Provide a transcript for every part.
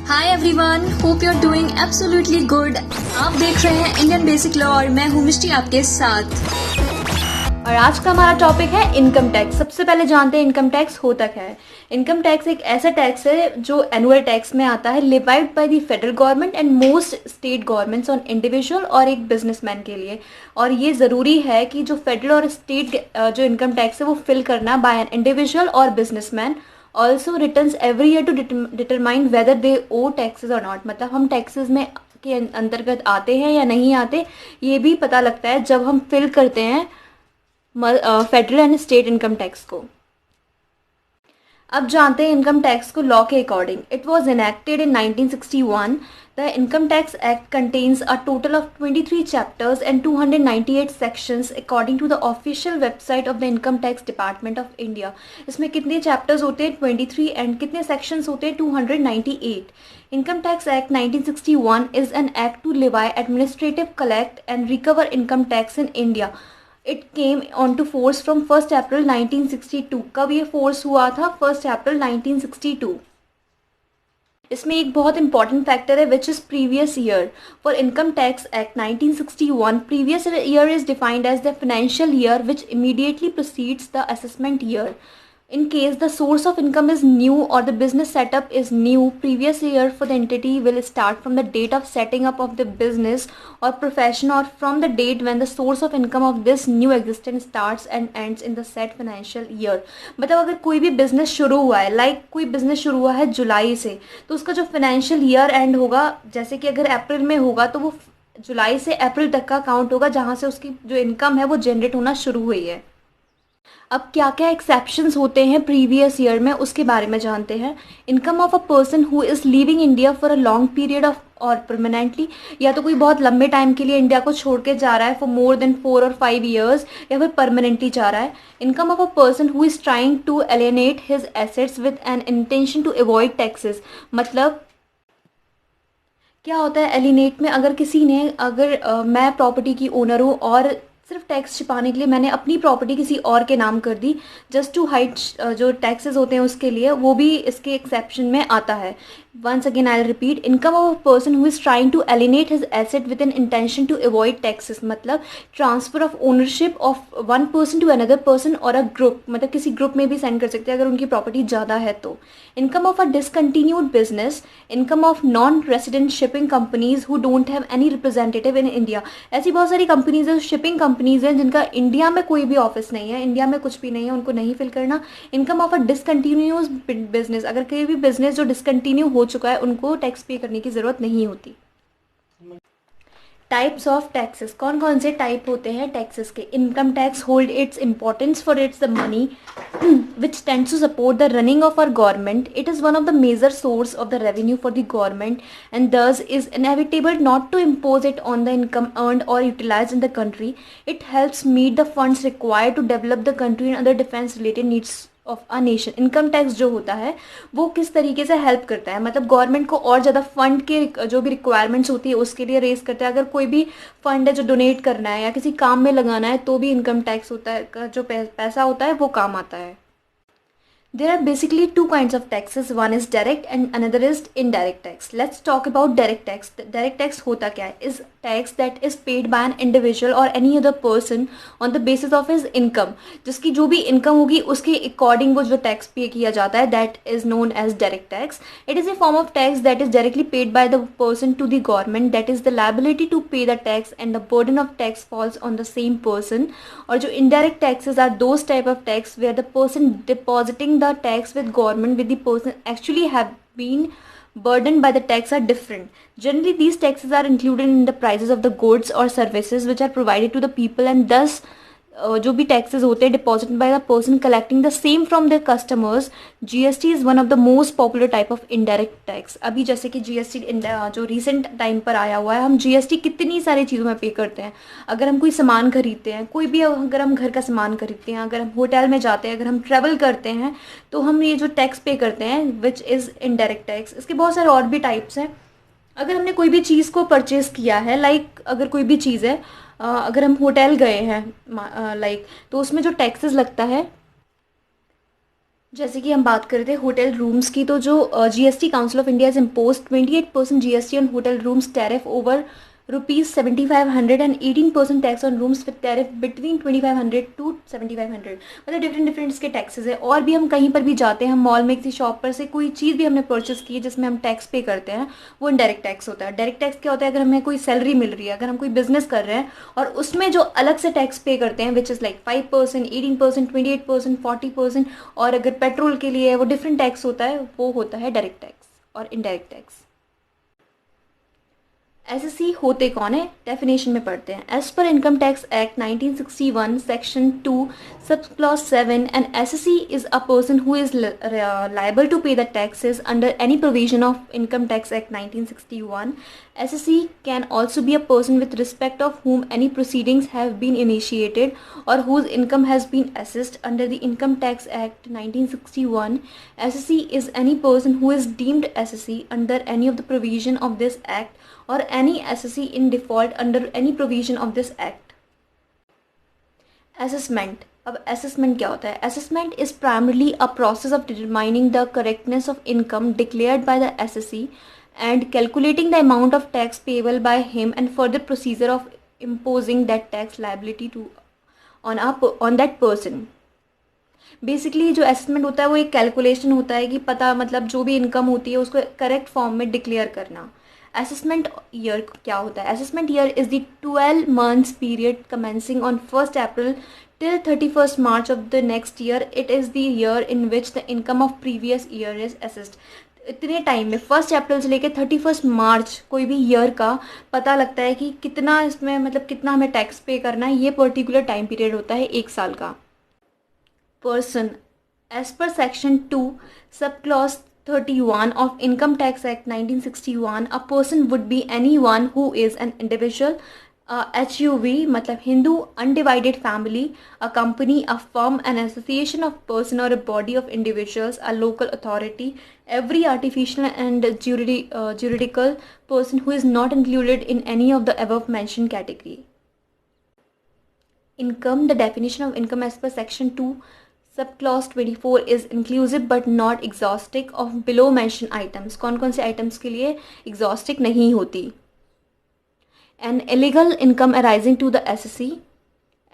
Hi everyone, hope you are doing absolutely good. आप देख रहे हैं इंडियन बेसिक लॉ और मैं हूँ मिष्टी आपके साथ। और आज का हमारा टॉपिक है इनकम टैक्स। सबसे पहले जानते हैं इनकम टैक्स होता क्या है। इनकम टैक्स एक ऐसा टैक्स है जो एनुअल टैक्स में आता है, levied by the federal government and most state governments on individual और एक बिजनेसमैन के लिए। और ये ज़रूरी है कि जो फेडरल और स्टेट जो इनकम टैक्स है वो फिल करना by an individual or businessman also returns every year to determine whether they owe taxes or not. मतलब हम टैक्सेस में के अंतर्गत आते हैं या नहीं आते, ये भी पता लगता है जब हम फिल करते हैं federal and state income tax को। अब जानते हैं इनकम टैक्स को लॉ के according. It was enacted in 1961। The income tax act contains a total of 23 chapters and 298 sections according to the official website of the income tax department of India. इसमें कितने chapters होते हैं? 23 and कितने sections होते हैं? 298। Income tax act 1961 is an act to levy, administrative, collect and recover income tax in India. It came on to force from 1 April 1962। कब ये force हुआ था? 1 अप्रैल 1962। इसमें एक बहुत इंपॉर्टेंट फैक्टर है which is previous year. For income tax act 1961, previous year is defined as the financial year which immediately proceeds the assessment year. In case the source of income is new or the business setup is new, previous year for the entity will start from the date of setting up of the business or profession or from the date when the source of income of this new existence starts and ends in the said financial year. मतलब अगर कोई भी business शुरू हुआ है, कोई business शुरू हुआ है जुलाई से, तो उसका जो फाइनेंशियल ईयर एंड होगा, जैसे कि अगर अप्रैल में होगा तो वो जुलाई से अप्रैल तक का काउंट होगा जहाँ से उसकी जो इनकम है वो जनरेट होना शुरू हुई है। अब क्या क्या एक्सेप्शंस होते हैं प्रीवियस ईयर में, उसके बारे में जानते हैं। Income of a person who is leaving India for a long period of और परमानेंटली, या तो कोई बहुत लंबे टाइम के लिए इंडिया को छोड़ के जा रहा है फॉर मोर देन 4 और 5 ईयर्स, या फिर परमानेंटली जा रहा है। Income of a person who is trying to alienate his assets with an intention to avoid taxes. मतलब क्या होता है एलिनेट में? अगर किसी ने मैं प्रॉपर्टी की ओनर हूँ और सिर्फ टैक्स छिपाने के लिए मैंने अपनी प्रॉपर्टी किसी और के नाम कर दी, जस्ट टू हाइड जो टैक्सेस होते हैं उसके लिए, वो भी इसके एक्सेप्शन में आता है। Once again I repeat, income of a person who is trying to alienate his asset with an intention to avoid taxes. मतलब transfer of ownership of one person to another person और a group, मतलब किसी group में भी send कर सकते हैं अगर उनकी प्रॉपर्टी ज़्यादा है तो। Income of a discontinued business, income of non resident shipping companies who don't have any representative in India. ऐसी बहुत सारी कंपनीज है, शिपिंग कंपनीज हैं जिनका इंडिया में कोई भी ऑफिस नहीं है, इंडिया में कुछ भी नहीं है, उनको नहीं फिल करना। Income of a discontinuous business, अगर कोई भी बिजनेस जो डिसकंटिन्यू हो चुका है उनको टैक्स पे करने की ज़रूरत नहीं होती। टाइप्स ऑफ टैक्सेस, कौन कौन से टाइप होते हैं टैक्सेस के? Income tax hold it's importance for its the money which tends to support the running of our government. It is one of the major source of the revenue for the government and thus is inevitable not to impose it on the income earned or utilized in the country. It helps meet the funds required to develop the country and other defense related needs of a nation. Income tax जो होता है वो किस तरीके से help करता है? मतलब गवर्नमेंट को और ज़्यादा फंड के जो भी रिक्वायरमेंट्स होती है उसके लिए रेज करता है। अगर कोई भी फंड है जो डोनेट करना है या किसी काम में लगाना है तो भी इनकम टैक्स होता है, का जो पैसा होता है वो काम आता है। There are basically two kinds of taxes. One is direct and another is indirect tax. Let's talk about direct tax. Direct tax होता क्या है? Is tax that is paid by an individual or any other person on the basis of his income. जिसकी जो भी income होगी उसके according वो जो tax pay किया जाता है, that is known as direct tax. It is a form of tax that is directly paid by the person to the government. That is the liability to pay the tax and the burden of tax falls on the same person. और जो indirect taxes are those type of tax where the person depositing the tax with government with the person actually have been burdened by the tax are different. Generally these taxes are included in the prices of the goods or services which are provided to the people and thus जो भी taxes होते हैं deposit by the person collecting the same from the customers. GST is one of the most popular type of indirect tax. अभी जैसे कि GST जो recent time पर आया हुआ है, हम जीएसटी कितनी सारी चीज़ों में पे करते हैं। अगर हम कोई सामान खरीदते हैं, कोई भी अगर हम घर का सामान खरीदते हैं, अगर हम होटल में जाते हैं, अगर हम ट्रैवल करते हैं, तो हम ये जो टैक्स पे करते हैं विच इज़ इनडायरेक्ट टैक्स। इसके बहुत सारे और भी टाइप्स हैं। अगर हमने कोई भी चीज़ को परचेज़ किया है, अगर कोई भी चीज़ है, अगर हम होटल गए हैं तो उसमें जो टैक्सेस लगता है जैसे कि हम बात कर रहे थे होटल रूम्स की, तो जो GST council of India is impose 28% GST on hotel rooms tariff over ₹7500 and 18% tax on rooms with tariff between 2500 to 7500। मतलब डिफरेंट इसके टैक्सेस है। और भी हम कहीं पर भी जाते हैं, हम मॉल में किसी शॉप पर से कोई चीज़ भी हमने परचेस की है जिसमें हम टैक्स पे करते हैं, वो इनडायरेक्ट टैक्स होता है। डायरेक्ट टैक्स क्या होता है? अगर हमें कोई सैलरी मिल रही है, अगर हम कोई बिजनेस कर रहे हैं और उसमें जो अलग से टैक्स पे करते हैं विच इज़ लाइक 5%, 18%, 28%, 40%, और अगर पेट्रोल के लिए वो डिफरेंट टैक्स होता है, वो होता है डायरेक्ट टैक्स और इनडायरेक्ट टैक्स। एसएससी होते कौन है? डेफिनेशन में पढ़ते हैं। As per income tax act 1961 section 2 sub clause 7 an assessee is a person who is liable to pay the taxes under any provision of income tax act 1961. SSC can also be a person with respect of whom any proceedings have been initiated or whose income has been assessed under the income tax act 1961. SSC is any person who is deemed SSC under any of the provision of this act or any SSC in default under any provision of this act. Assessment. अब assessment क्या होता है? Assessment is primarily a process of determining the correctness of income declared by the SSC and calculating the amount of tax payable by him and further procedure of imposing that tax liability to on that person. Basically जो assessment होता है वो एक calculation होता है कि पता मतलब जो भी इनकम होती है उसको करेक्ट फॉर्म में डिक्लेयर करना। असेसमेंट ईयर क्या होता है? Assessment year is the 12 months period commencing on 1 April till 31 March of the next year. It is the year in which the income of previous year is assessed. इतने time में 1 April से लेकर 31 मार्च कोई भी year का पता लगता है कि कितना इसमें मतलब कितना हमें टैक्स पे करना है। ये पर्टिकुलर टाइम पीरियड होता है 1 साल का। Person as per section 2 sub clause 31 of Income Tax Act 1961, a person would be anyone who is an individual, HUV मतलब Hindu undivided family, a company, a firm, an association of person or a body of individuals, a local authority, every artificial and juridical person who is not included in any of the above mentioned category. Income. The definition of income as per section 2 sub clause 24 is inclusive but not exhaustive of below mention items. कौन कौन से items के लिए exhaustive नहीं होती? An illegal income arising to the SSC,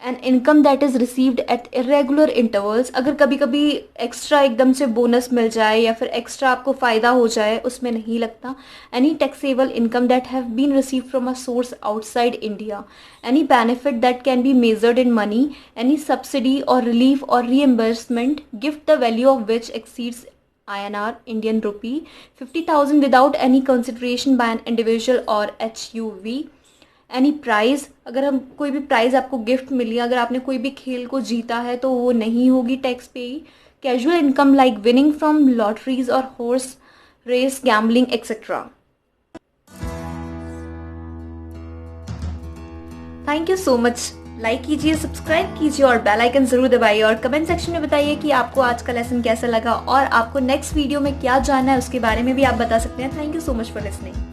an income that is received at irregular intervals. अगर कभी कभी एक्स्ट्रा एकदम से बोनस मिल जाए या फिर एक्स्ट्रा आपको फ़ायदा हो जाए, उसमें नहीं लगता। Any taxable income that have been received from a source outside India, any benefit that can be measured in money, any subsidy or relief or reimbursement gift the value of which exceeds INR Indian rupee 50,000 without any consideration by an individual or HUV. Any prize, अगर हम कोई भी price आपको gift मिली, अगर आपने कोई भी खेल को जीता है तो वो नहीं होगी टैक्स पे ही। Casual income like winning from lotteries और horse race, gambling etcetera. Thank you so much. Like कीजिए, सब्सक्राइब कीजिए और बेल आइकन ज़रूर दबाइए और कमेंट सेक्शन में बताइए कि आपको आज का लेसन कैसा लगा और आपको नेक्स्ट वीडियो में क्या जानना है उसके बारे में भी आप बता सकते हैं। Thank you so much for listening.